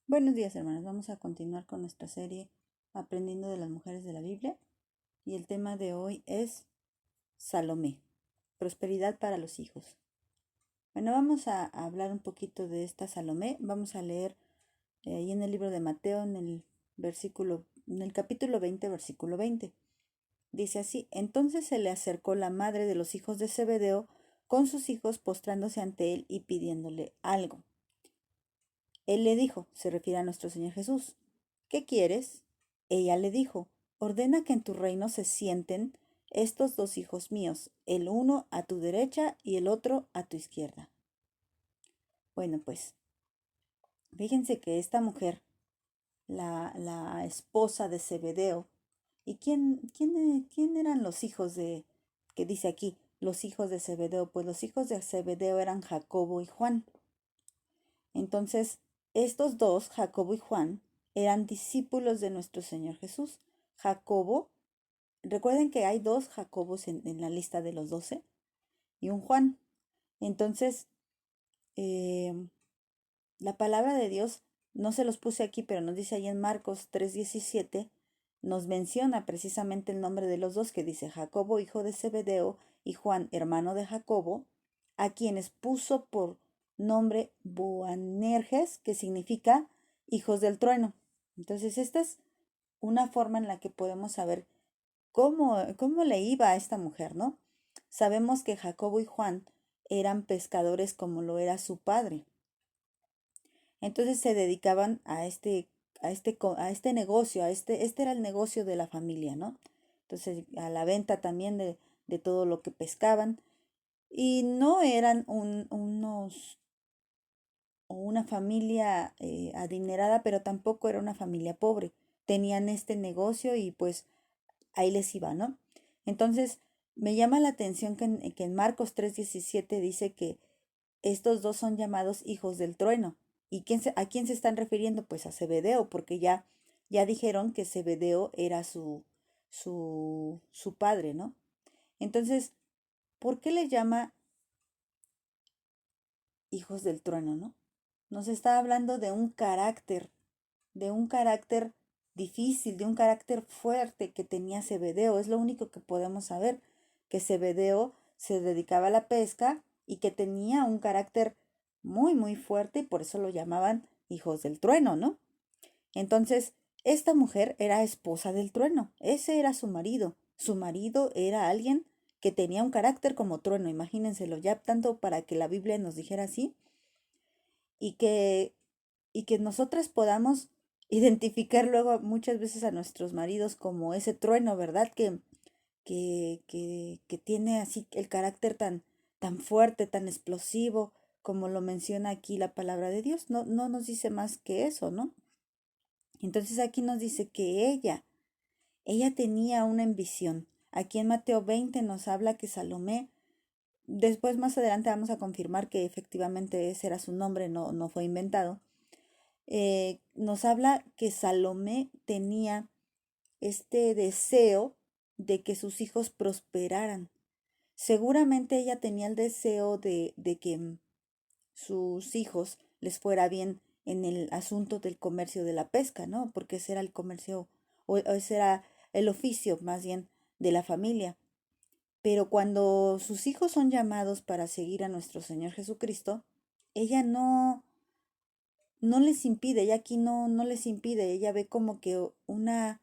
Buenos días, hermanos. Vamos a continuar con nuestra serie Aprendiendo de las Mujeres de la Biblia. Y el tema de hoy es Salomé, prosperidad para los hijos. Bueno, vamos a hablar un poquito de esta Salomé. Vamos a leer ahí en el libro de Mateo, en el capítulo 20, versículo 20. Dice así: Entonces se le acercó la madre de los hijos de Zebedeo con sus hijos, postrándose ante él y pidiéndole algo. Él le dijo, se refiere a nuestro Señor Jesús: ¿Qué quieres? Ella le dijo: Ordena que en tu reino se sienten estos dos hijos míos, el uno a tu derecha y el otro a tu izquierda. Bueno, pues, fíjense que esta mujer, la esposa de Zebedeo, ¿y quién eran los hijos que dice aquí, los hijos de Zebedeo? Pues los hijos de Zebedeo eran Jacobo y Juan. Entonces, estos dos, Jacobo y Juan, eran discípulos de nuestro Señor Jesús. Jacobo, recuerden que hay dos Jacobos en la lista de los 12 y un Juan. Entonces, eh, la palabra de Dios, no se los puse aquí, pero nos dice ahí en Marcos 3:17, nos menciona precisamente el nombre de los dos, que dice Jacobo, hijo de Zebedeo, y Juan, hermano de Jacobo, a quienes puso por nombre Boanerges, que significa hijos del trueno. Entonces, esta es una forma en la que podemos saber cómo le iba a esta mujer, ¿no? Sabemos que Jacobo y Juan eran pescadores como lo era su padre. Entonces se dedicaban a este negocio, este era el negocio de la familia, ¿no? Entonces, a la venta también de todo lo que pescaban. Y no eran una familia adinerada, pero tampoco era una familia pobre. Tenían este negocio y pues ahí les iba, ¿no? Entonces, me llama la atención que en Marcos 3:17 dice que estos dos son llamados hijos del trueno. ¿Y a quién se están refiriendo? Pues a Zebedeo, porque ya dijeron que Zebedeo era su padre, ¿no? Entonces, ¿por qué le llama hijos del trueno, no? Nos está hablando de un carácter difícil, de un carácter fuerte que tenía Zebedeo. Es lo único que podemos saber, que Zebedeo se dedicaba a la pesca y que tenía un carácter muy, muy fuerte y por eso lo llamaban hijos del trueno, ¿no? Entonces, esta mujer era esposa del trueno, ese era su marido. Su marido era alguien que tenía un carácter como trueno, imagínenselo, ya tanto para que la Biblia nos dijera así y que, y que nosotras podamos identificar luego muchas veces a nuestros maridos como ese trueno, ¿verdad? Que tiene así el carácter tan fuerte, tan explosivo, como lo menciona aquí la palabra de Dios. No nos dice más que eso, ¿no? Entonces aquí nos dice que ella tenía una ambición. Aquí en Mateo 20 nos habla que Salomé, después más adelante vamos a confirmar que efectivamente ese era su nombre, no fue inventado. Nos habla que Salomé tenía este deseo de que sus hijos prosperaran. Seguramente ella tenía el deseo de que sus hijos les fuera bien en el asunto del comercio de la pesca, ¿no? Porque ese era el comercio, o ese era el oficio más bien de la familia. Pero cuando sus hijos son llamados para seguir a nuestro Señor Jesucristo, ella no les impide, ella aquí no les impide, ella ve como que una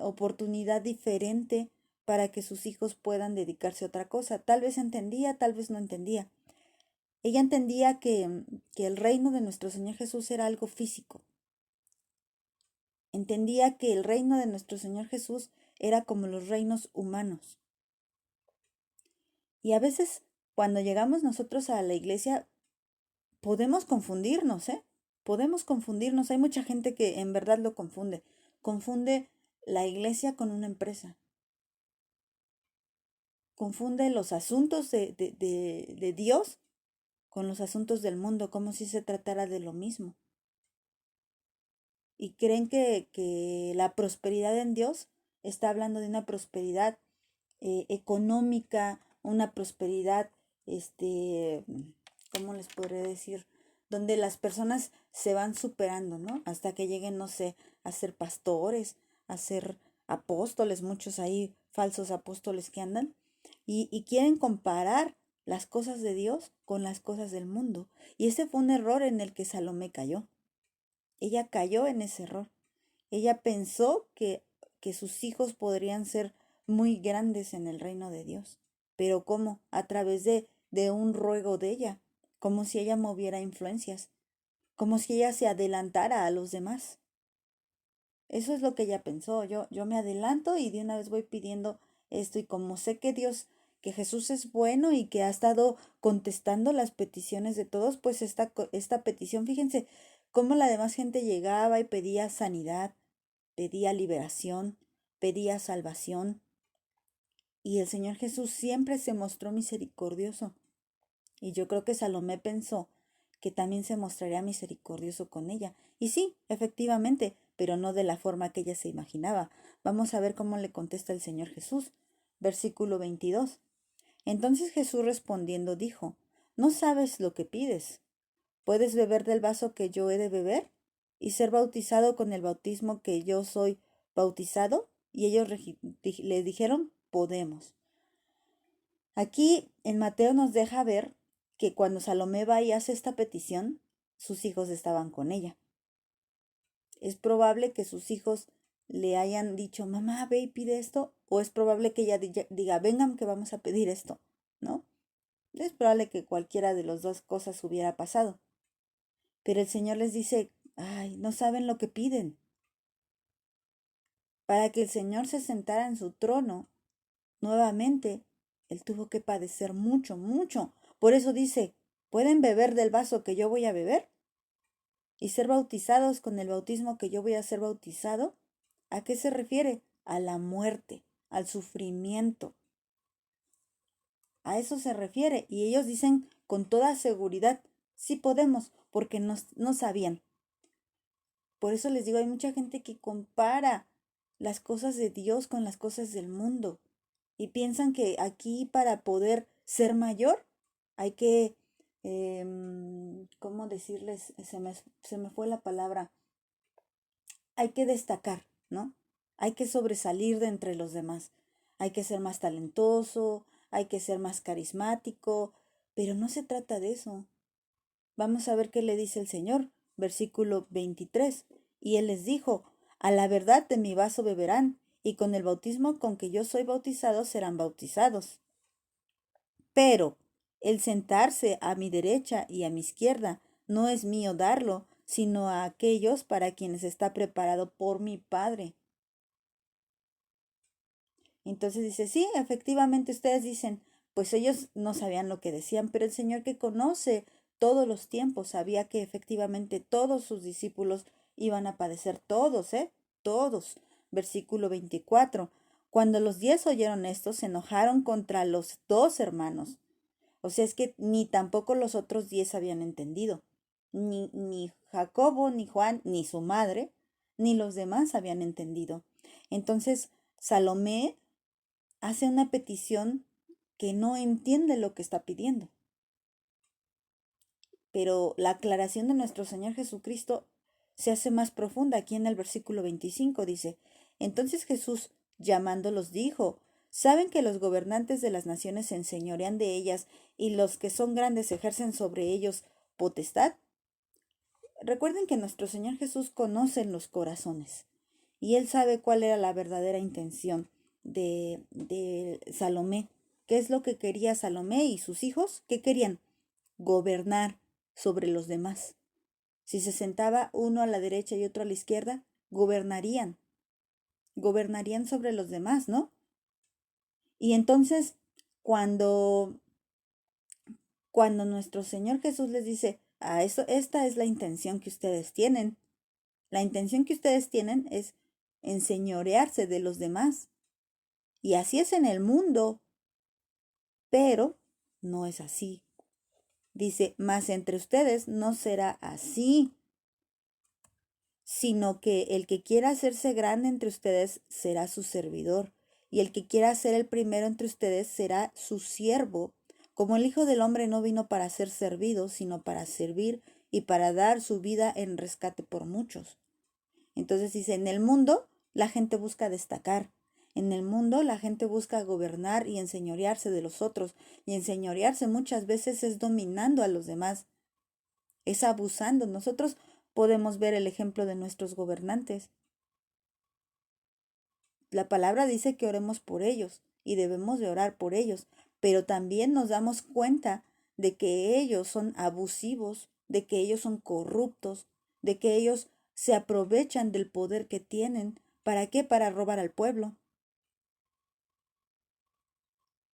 oportunidad diferente para que sus hijos puedan dedicarse a otra cosa. Tal vez entendía, tal vez no entendía. Ella entendía que el reino de nuestro Señor Jesús era algo físico. Entendía que el reino de nuestro Señor Jesús era como los reinos humanos. Y a veces, cuando llegamos nosotros a la iglesia, podemos confundirnos, ¿eh? Podemos confundirnos. Hay mucha gente que en verdad lo confunde. Confunde la iglesia con una empresa. Confunde los asuntos de Dios con los asuntos del mundo, como si se tratara de lo mismo. Y creen que la prosperidad en Dios está hablando de una prosperidad económica, una prosperidad, ¿cómo les podré decir? donde las personas se van superando, ¿no? Hasta que lleguen, no sé, a ser pastores, a ser apóstoles, muchos ahí falsos apóstoles que andan, y quieren comparar las cosas de Dios con las cosas del mundo. Y ese fue un error en el que Salomé cayó. Ella cayó en ese error. Ella pensó que sus hijos podrían ser muy grandes en el reino de Dios. Pero ¿cómo? A través de un ruego de ella, como si ella moviera influencias, como si ella se adelantara a los demás. Eso es lo que ella pensó. Yo me adelanto y de una vez voy pidiendo esto. Y como sé que Dios, que Jesús es bueno y que ha estado contestando las peticiones de todos, pues esta petición, fíjense cómo la demás gente llegaba y pedía sanidad, pedía liberación, pedía salvación. Y el Señor Jesús siempre se mostró misericordioso. Y yo creo que Salomé pensó que también se mostraría misericordioso con ella. Y sí, efectivamente, pero no de la forma que ella se imaginaba. Vamos a ver cómo le contesta el Señor Jesús. Versículo 22. Entonces Jesús respondiendo dijo, ¿no sabes lo que pides? ¿Puedes beber del vaso que yo he de beber? ¿Y ser bautizado con el bautismo que yo soy bautizado? Y ellos le dijeron, podemos. Aquí en Mateo nos deja ver que cuando Salomé va y hace esta petición, sus hijos estaban con ella. Es probable que sus hijos le hayan dicho, mamá, ve y pide esto, o es probable que ella diga, vengan que vamos a pedir esto, ¿no? Es probable que cualquiera de las dos cosas hubiera pasado. Pero el Señor les dice, ay, no saben lo que piden. Para que el Señor se sentara en su trono, nuevamente, Él tuvo que padecer mucho, mucho. Por eso dice, ¿pueden beber del vaso que yo voy a beber? ¿Y ser bautizados con el bautismo que yo voy a ser bautizado? ¿A qué se refiere? A la muerte, al sufrimiento. A eso se refiere. Y ellos dicen con toda seguridad, sí podemos, porque no sabían. Por eso les digo, hay mucha gente que compara las cosas de Dios con las cosas del mundo. Y piensan que aquí para poder ser mayor hay que, ¿cómo decirles? Se me fue la palabra. Hay que destacar, ¿no? Hay que sobresalir de entre los demás. Hay que ser más talentoso, hay que ser más carismático, pero no se trata de eso. Vamos a ver qué le dice el Señor, versículo 23. Y él les dijo, a la verdad de mi vaso beberán, y con el bautismo con que yo soy bautizado serán bautizados. Pero el sentarse a mi derecha y a mi izquierda no es mío darlo, sino a aquellos para quienes está preparado por mi Padre. Entonces dice, sí, efectivamente ustedes dicen, pues ellos no sabían lo que decían, pero el Señor que conoce todos los tiempos sabía que efectivamente todos sus discípulos iban a padecer, todos, ¿eh? Todos. Versículo 24. Cuando los 10 oyeron esto, se enojaron contra los 2 hermanos. O sea, es que ni tampoco los otros 10 habían entendido. Ni Jacobo, ni Juan, ni su madre, ni los demás habían entendido. Entonces, Salomé hace una petición que no entiende lo que está pidiendo. Pero la aclaración de nuestro Señor Jesucristo se hace más profunda. Aquí en el versículo 25 dice, entonces Jesús, llamándolos, dijo, ¿saben que los gobernantes de las naciones se enseñorean de ellas y los que son grandes ejercen sobre ellos potestad? Recuerden que nuestro Señor Jesús conoce los corazones y Él sabe cuál era la verdadera intención de Salomé. ¿Qué es lo que quería Salomé y sus hijos? ¿Qué querían? Gobernar sobre los demás. Si se sentaba uno a la derecha y otro a la izquierda, gobernarían sobre los demás, ¿no? Y entonces, cuando, cuando nuestro Señor Jesús les dice, esta es la intención que ustedes tienen. La intención que ustedes tienen es enseñorearse de los demás. Y así es en el mundo, pero no es así. Dice, mas entre ustedes no será así, sino que el que quiera hacerse grande entre ustedes será su servidor, y el que quiera ser el primero entre ustedes será su siervo, como el Hijo del Hombre no vino para ser servido, sino para servir y para dar su vida en rescate por muchos. Entonces dice, en el mundo la gente busca destacar. En el mundo la gente busca gobernar y enseñorearse de los otros. Y enseñorearse muchas veces es dominando a los demás, es abusando. Nosotros podemos ver el ejemplo de nuestros gobernantes. La palabra dice que oremos por ellos y debemos de orar por ellos, pero también nos damos cuenta de que ellos son abusivos, de que ellos son corruptos, de que ellos se aprovechan del poder que tienen. ¿Para qué? Para robar al pueblo,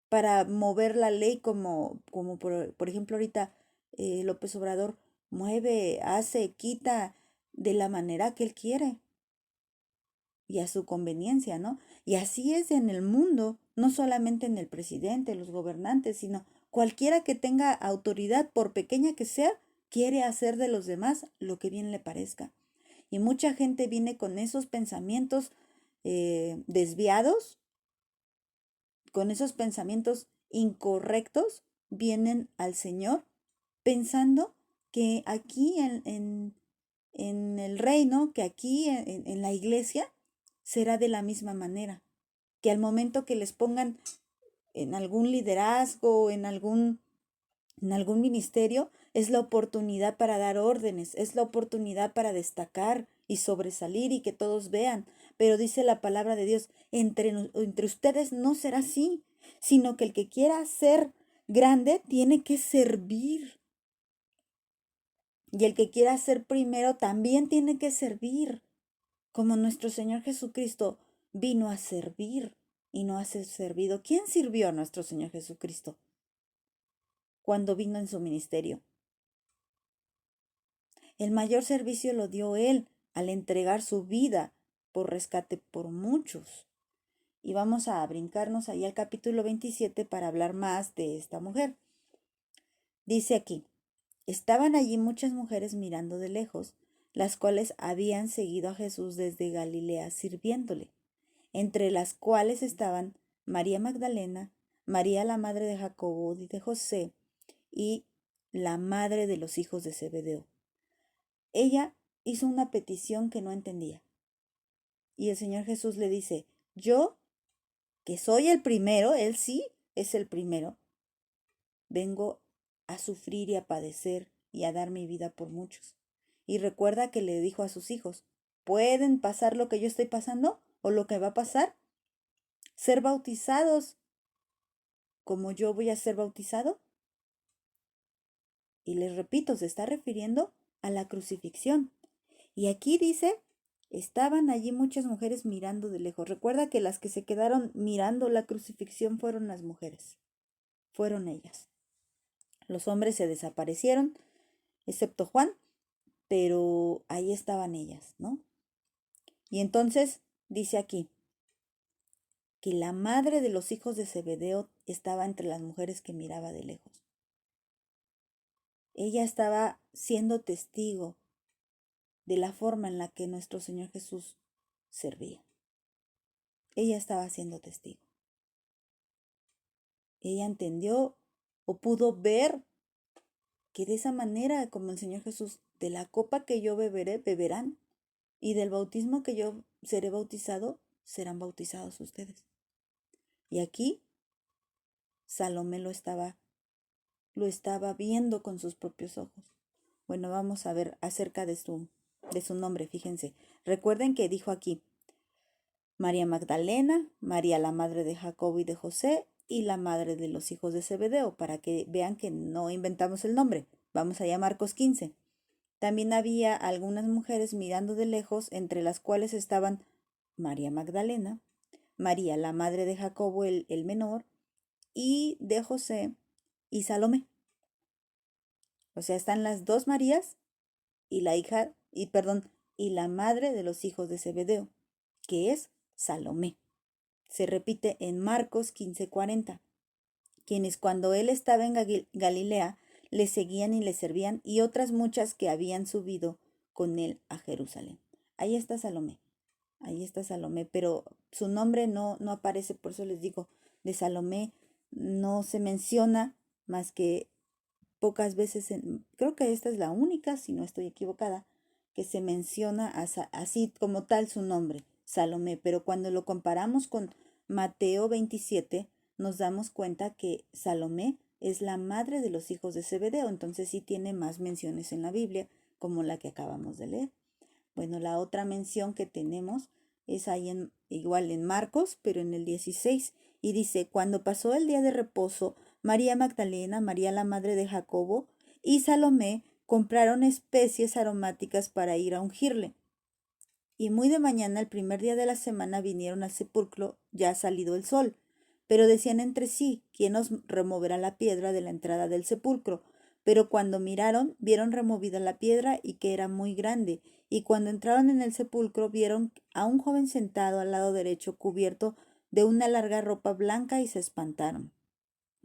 para mover la ley como por ejemplo ahorita López Obrador mueve, hace, quita de la manera que él quiere y a su conveniencia, ¿no? Y así es en el mundo, no solamente en el presidente, los gobernantes, sino cualquiera que tenga autoridad, por pequeña que sea, quiere hacer de los demás lo que bien le parezca. Y mucha gente viene con esos pensamientos desviados, con esos pensamientos incorrectos, vienen al Señor pensando que aquí en el reino, que aquí en la iglesia, será de la misma manera, que al momento que les pongan en algún liderazgo, en algún ministerio, es la oportunidad para dar órdenes, es la oportunidad para destacar y sobresalir y que todos vean. Pero dice la palabra de Dios, entre ustedes no será así, sino que el que quiera ser grande tiene que servir. Y el que quiera ser primero también tiene que servir, como nuestro Señor Jesucristo vino a servir y no a ser servido. ¿Quién sirvió a nuestro Señor Jesucristo cuando vino en su ministerio? El mayor servicio lo dio Él al entregar su vida por rescate por muchos. Y vamos a brincarnos ahí al capítulo 27 para hablar más de esta mujer. Dice aquí, estaban allí muchas mujeres mirando de lejos, las cuales habían seguido a Jesús desde Galilea sirviéndole, entre las cuales estaban María Magdalena, María la madre de Jacobo y de José, y la madre de los hijos de Zebedeo. Ella hizo una petición que no entendía. Y el Señor Jesús le dice, yo, que soy el primero, él sí es el primero, vengo a sufrir y a padecer y a dar mi vida por muchos. Y recuerda que le dijo a sus hijos, ¿pueden pasar lo que yo estoy pasando o lo que va a pasar? Ser bautizados como yo voy a ser bautizado. Y les repito, se está refiriendo a la crucifixión. Y aquí dice, estaban allí muchas mujeres mirando de lejos. Recuerda que las que se quedaron mirando la crucifixión fueron las mujeres, fueron ellas. Los hombres se desaparecieron, excepto Juan, pero ahí estaban ellas, ¿no? Y entonces dice aquí que la madre de los hijos de Zebedeo estaba entre las mujeres que miraba de lejos. Ella estaba siendo testigo de la forma en la que nuestro Señor Jesús servía. Ella estaba siendo testigo. Ella entendió o pudo ver que de esa manera, como el Señor Jesús, de la copa que yo beberé, beberán, y del bautismo que yo seré bautizado, serán bautizados ustedes. Y aquí Salomé lo estaba viendo con sus propios ojos. Bueno, vamos a ver acerca de su nombre, fíjense. Recuerden que dijo aquí María Magdalena, María la madre de Jacobo y de José, y la madre de los hijos de Zebedeo, para que vean que no inventamos el nombre. Vamos allá a Marcos 15. También había algunas mujeres mirando de lejos, entre las cuales estaban María Magdalena, María la madre de Jacobo el menor, y de José y Salomé. O sea, están las dos Marías y y la madre de los hijos de Zebedeo, que es Salomé. Se repite en Marcos 15:40, quienes cuando él estaba en Galilea le seguían y le servían, y otras muchas que habían subido con él a Jerusalén. Ahí está Salomé, pero su nombre no aparece, por eso les digo, de Salomé no se menciona más que pocas veces, creo que esta es la única, si no estoy equivocada, que se menciona así como tal su nombre, Salomé, pero cuando lo comparamos con Mateo 27, nos damos cuenta que Salomé es la madre de los hijos de Zebedeo, entonces sí tiene más menciones en la Biblia, como la que acabamos de leer. Bueno, la otra mención que tenemos es ahí igual en Marcos, pero en el 16, y dice, cuando pasó el día de reposo, María Magdalena, María la madre de Jacobo y Salomé compraron especies aromáticas para ir a ungirle. Y muy de mañana, el primer día de la semana, vinieron al sepulcro ya salido el sol. Pero decían entre sí, ¿quién nos removerá la piedra de la entrada del sepulcro? Pero cuando miraron, vieron removida la piedra y que era muy grande. Y cuando entraron en el sepulcro, vieron a un joven sentado al lado derecho, cubierto de una larga ropa blanca, y se espantaron.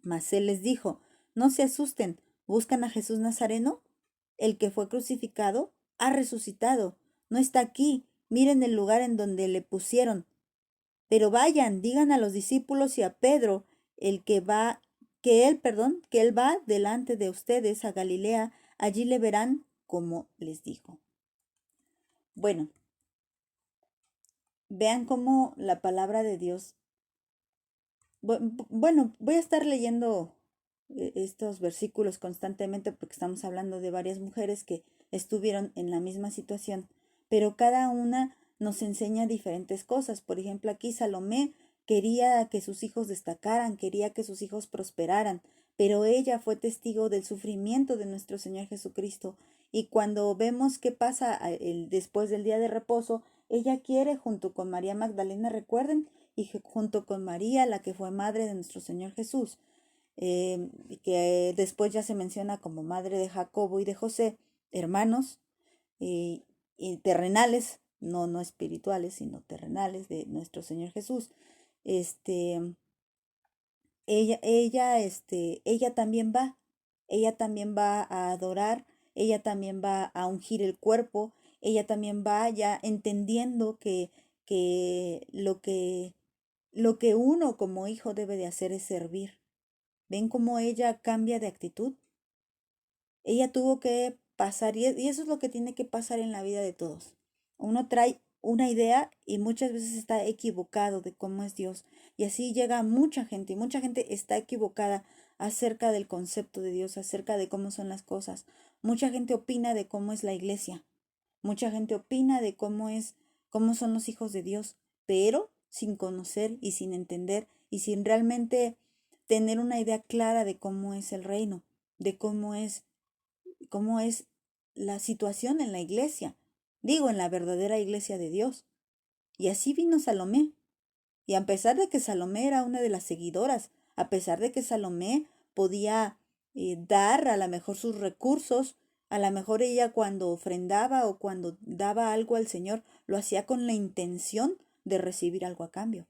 Mas él les dijo, no se asusten, ¿buscan a Jesús Nazareno? El que fue crucificado ha resucitado, no está aquí, miren el lugar en donde le pusieron. Pero vayan, digan a los discípulos y a Pedro, que él va delante de ustedes a Galilea, allí le verán como les dijo. Bueno, vean cómo la palabra de Dios. Bueno, voy a estar leyendo estos versículos constantemente porque estamos hablando de varias mujeres que estuvieron en la misma situación, pero cada una nos enseña diferentes cosas. Por ejemplo, aquí Salomé quería que sus hijos destacaran, quería que sus hijos prosperaran, pero ella fue testigo del sufrimiento de nuestro Señor Jesucristo. Y cuando vemos qué pasa después del día de reposo, ella quiere, junto con María Magdalena, recuerden, y junto con María, la que fue madre de nuestro Señor Jesús, que después ya se menciona como madre de Jacobo y de José, hermanos y terrenales, no espirituales, sino terrenales de nuestro Señor Jesús. Este, ella también va a adorar, ella también va a ungir el cuerpo, ella también va ya entendiendo que lo que uno como hijo debe de hacer es servir. ¿Ven cómo ella cambia de actitud? Ella tuvo que pasar, y eso es lo que tiene que pasar en la vida de todos. Uno trae una idea y muchas veces está equivocado de cómo es Dios. Y así llega mucha gente, y mucha gente está equivocada acerca del concepto de Dios, acerca de cómo son las cosas. Mucha gente opina de cómo es la iglesia. Mucha gente opina de cómo son los hijos de Dios, pero sin conocer y sin entender y sin realmente tener una idea clara de cómo es el reino, de cómo es la situación en la iglesia, digo, en la verdadera iglesia de Dios. Y así vino Salomé. Y a pesar de que Salomé era una de las seguidoras, a pesar de que Salomé podía dar a lo mejor sus recursos, a lo mejor ella cuando ofrendaba o cuando daba algo al Señor, lo hacía con la intención de recibir algo a cambio.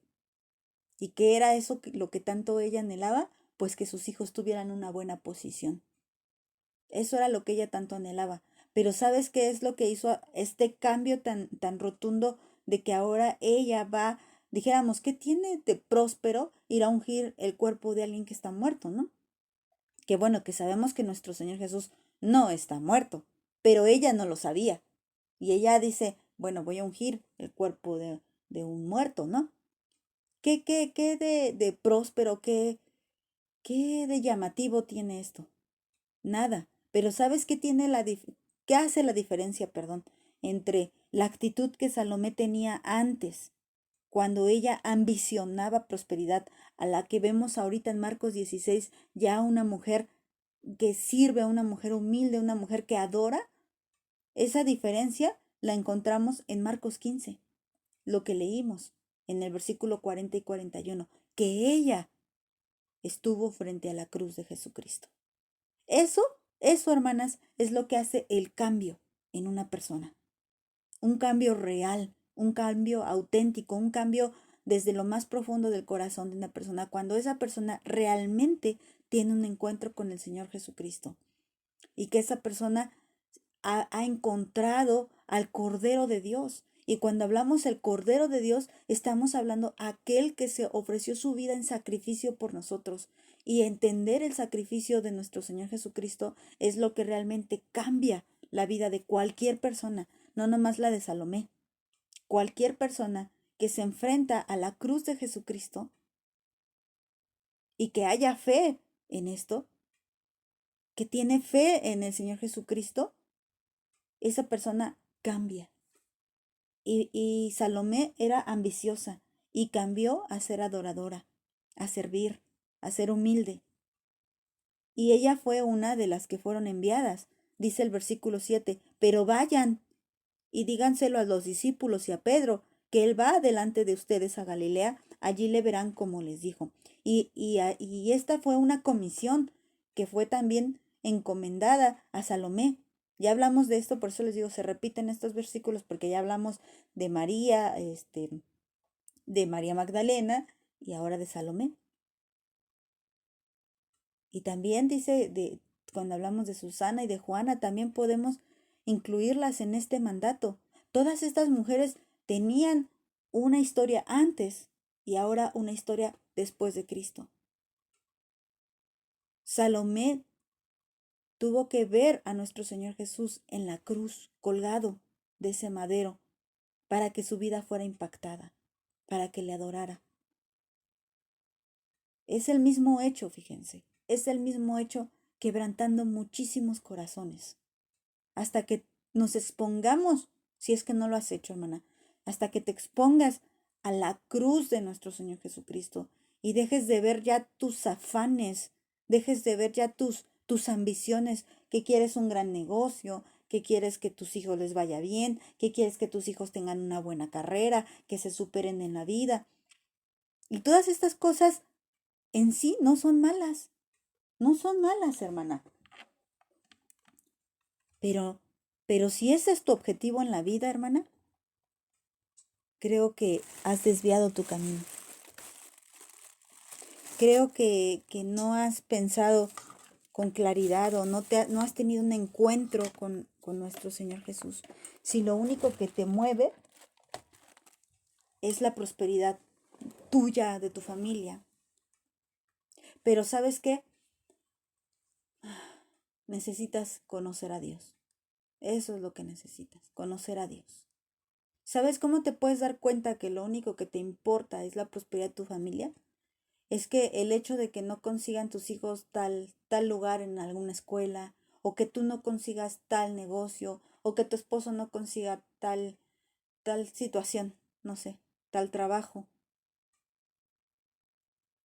¿Y qué era eso lo que tanto ella anhelaba? Pues que sus hijos tuvieran una buena posición. Eso era lo que ella tanto anhelaba. Pero ¿sabes qué es lo que hizo este cambio tan rotundo de que ahora ella va, dijéramos, ¿qué tiene de próspero ir a ungir el cuerpo de alguien que está muerto, no? Que bueno, que sabemos que nuestro Señor Jesús no está muerto, pero ella no lo sabía. Y ella dice, bueno, voy a ungir el cuerpo de un muerto, ¿no? ¿Qué de próspero, qué de llamativo tiene esto? Nada. Pero ¿sabes qué tiene qué hace la diferencia, perdón, entre la actitud que Salomé tenía antes, cuando ella ambicionaba prosperidad, a la que vemos ahorita en Marcos 16, ya una mujer que sirve, una mujer humilde, una mujer que adora? Esa diferencia la encontramos en Marcos 15, lo que leímos en el versículo 40 y 41, que ella estuvo frente a la cruz de Jesucristo. Eso, eso, hermanas, es lo que hace el cambio en una persona. Un cambio real, un cambio auténtico, un cambio desde lo más profundo del corazón de una persona, cuando esa persona realmente tiene un encuentro con el Señor Jesucristo y que esa persona ha encontrado al Cordero de Dios Y cuando hablamos el Cordero de Dios, estamos hablando aquel que se ofreció su vida en sacrificio por nosotros. Y entender el sacrificio de nuestro Señor Jesucristo es lo que realmente cambia la vida de cualquier persona, no nomás la de Salomé. Cualquier persona que se enfrenta a la cruz de Jesucristo y que haya fe en esto, que tiene fe en el Señor Jesucristo, esa persona cambia. Y Salomé era ambiciosa y cambió a ser adoradora, a servir, a ser humilde. Y ella fue una de las que fueron enviadas. Dice el versículo 7, pero vayan y díganselo a los discípulos y a Pedro, que él va delante de ustedes a Galilea, allí le verán como les dijo. Y esta fue una comisión que fue también encomendada a Salomé. Ya hablamos de esto, por eso les digo, se repiten estos versículos, porque ya hablamos de María, de María Magdalena y ahora de Salomé. Y también dice, cuando hablamos de Susana y de Juana, también podemos incluirlas en este mandato. Todas estas mujeres tenían una historia antes y ahora una historia después de Cristo. Salomé tuvo que ver a nuestro Señor Jesús en la cruz, colgado de ese madero, para que su vida fuera impactada, para que le adorara. Es el mismo hecho, fíjense, es el mismo hecho quebrantando muchísimos corazones. Hasta que nos expongamos, si es que no lo has hecho, hermana, hasta que te expongas a la cruz de nuestro Señor Jesucristo y dejes de ver ya tus afanes, dejes de ver ya tus ambiciones, que quieres un gran negocio, que quieres que tus hijos les vaya bien, que quieres que tus hijos tengan una buena carrera, que se superen en la vida. Y todas estas cosas en sí no son malas, no son malas, hermana. Pero si ese es tu objetivo en la vida, hermana, creo que has desviado tu camino. Creo que no has pensado con claridad o no has tenido un encuentro con nuestro Señor Jesús. Si lo único que te mueve es la prosperidad tuya, de tu familia. Pero ¿sabes qué? Necesitas conocer a Dios. Eso es lo que necesitas, conocer a Dios. ¿Sabes cómo te puedes dar cuenta que lo único que te importa es la prosperidad de tu familia? Es que el hecho de que no consigan tus hijos tal lugar en alguna escuela, o que tú no consigas tal negocio, o que tu esposo no consiga tal situación, no sé, tal trabajo,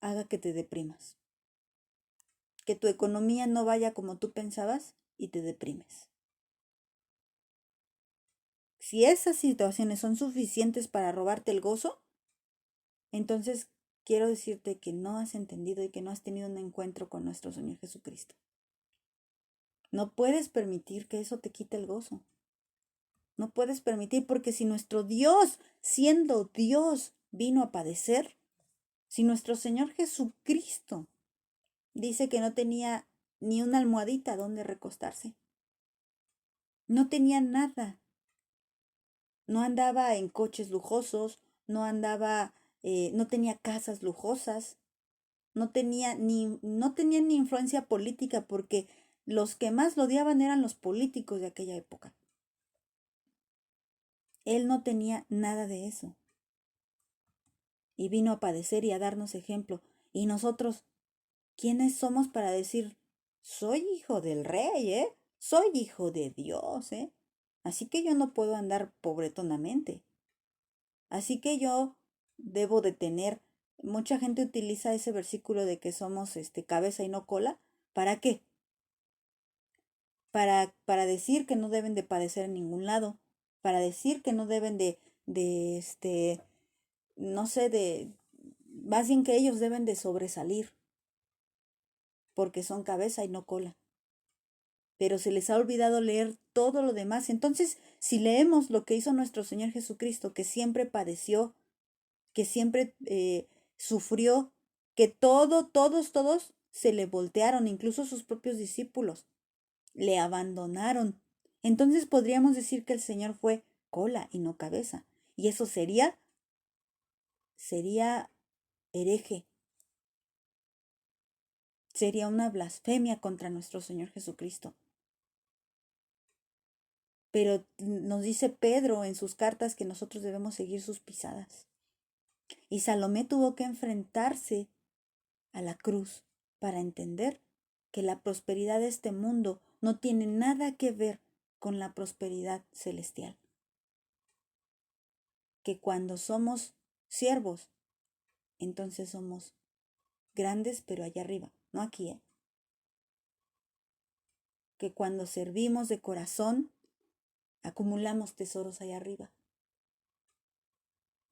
haga que te deprimas. Que tu economía no vaya como tú pensabas y te deprimes. Si esas situaciones son suficientes para robarte el gozo, entonces quiero decirte que no has entendido y que no has tenido un encuentro con nuestro Señor Jesucristo. No puedes permitir que eso te quite el gozo. No puedes permitir, porque si nuestro Dios, siendo Dios, vino a padecer, si nuestro Señor Jesucristo dice que no tenía ni una almohadita donde recostarse, no tenía nada, no andaba en coches lujosos, no tenía casas lujosas, no tenía ni influencia política, porque los que más lo odiaban eran los políticos de aquella época. Él no tenía nada de eso. Y vino a padecer y a darnos ejemplo. Y nosotros, ¿quiénes somos para decir, soy hijo del rey, soy hijo de Dios, así que yo no puedo andar pobretonamente? Así que yo debo de tener, mucha gente utiliza ese versículo de que somos cabeza y no cola. ¿Para qué? Para decir que no deben de padecer en ningún lado, para decir que no deben de no sé, más bien que ellos deben de sobresalir, porque son cabeza y no cola. Pero se les ha olvidado leer todo lo demás. Entonces, si leemos lo que hizo nuestro Señor Jesucristo, que siempre padeció, que siempre sufrió, que todos se le voltearon, incluso sus propios discípulos, le abandonaron. Entonces podríamos decir que el Señor fue cola y no cabeza. Y eso sería hereje, sería una blasfemia contra nuestro Señor Jesucristo. Pero nos dice Pedro en sus cartas que nosotros debemos seguir sus pisadas. Y Salomé tuvo que enfrentarse a la cruz para entender que la prosperidad de este mundo no tiene nada que ver con la prosperidad celestial. Que cuando somos siervos, entonces somos grandes, pero allá arriba, no aquí, ¿eh? Que cuando servimos de corazón, acumulamos tesoros allá arriba.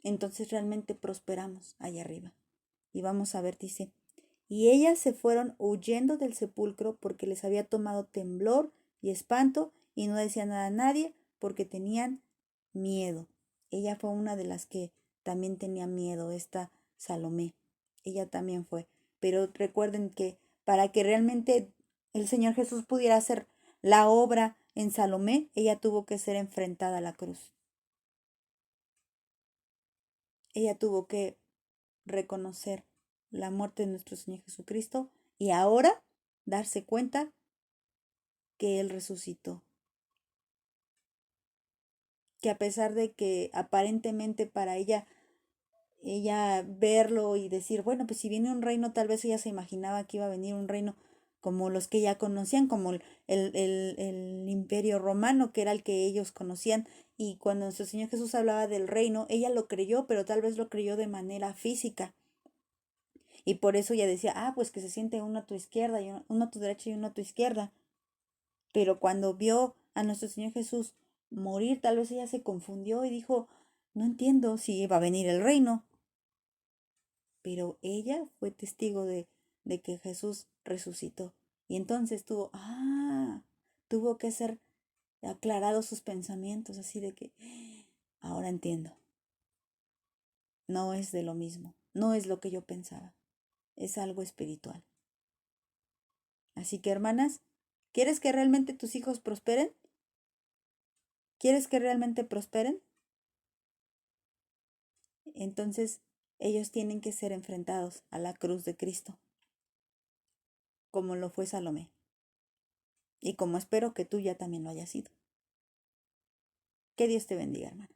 Entonces realmente prosperamos allá arriba. Y vamos a ver, dice, y ellas se fueron huyendo del sepulcro porque les había tomado temblor y espanto y no decían nada a nadie porque tenían miedo. Ella fue una de las que también tenía miedo, esta Salomé. Ella también fue. Pero recuerden que para que realmente el Señor Jesús pudiera hacer la obra en Salomé, ella tuvo que ser enfrentada a la cruz. Ella tuvo que reconocer la muerte de nuestro Señor Jesucristo y ahora darse cuenta que Él resucitó. Que a pesar de que aparentemente para ella verlo y decir, bueno, pues si viene un reino, tal vez ella se imaginaba que iba a venir un reino como los que ya conocían, como el imperio romano, que era el que ellos conocían. Y cuando nuestro Señor Jesús hablaba del reino, ella lo creyó, pero tal vez lo creyó de manera física. Y por eso ella decía, pues que se siente uno a tu izquierda, y uno a tu derecha y uno a tu izquierda. Pero cuando vio a nuestro Señor Jesús morir, tal vez ella se confundió y dijo, no entiendo si va a venir el reino. Pero ella fue testigo de que Jesús resucitó. Y entonces tuvo que ser aclarados sus pensamientos, así de que ahora entiendo. No es de lo mismo, no es lo que yo pensaba, es algo espiritual. Así que, hermanas, ¿quieres que realmente tus hijos prosperen? ¿Quieres que realmente prosperen? Entonces, ellos tienen que ser enfrentados a la cruz de Cristo, como lo fue Salomé, y como espero que tú ya también lo hayas sido. Que Dios te bendiga, hermana.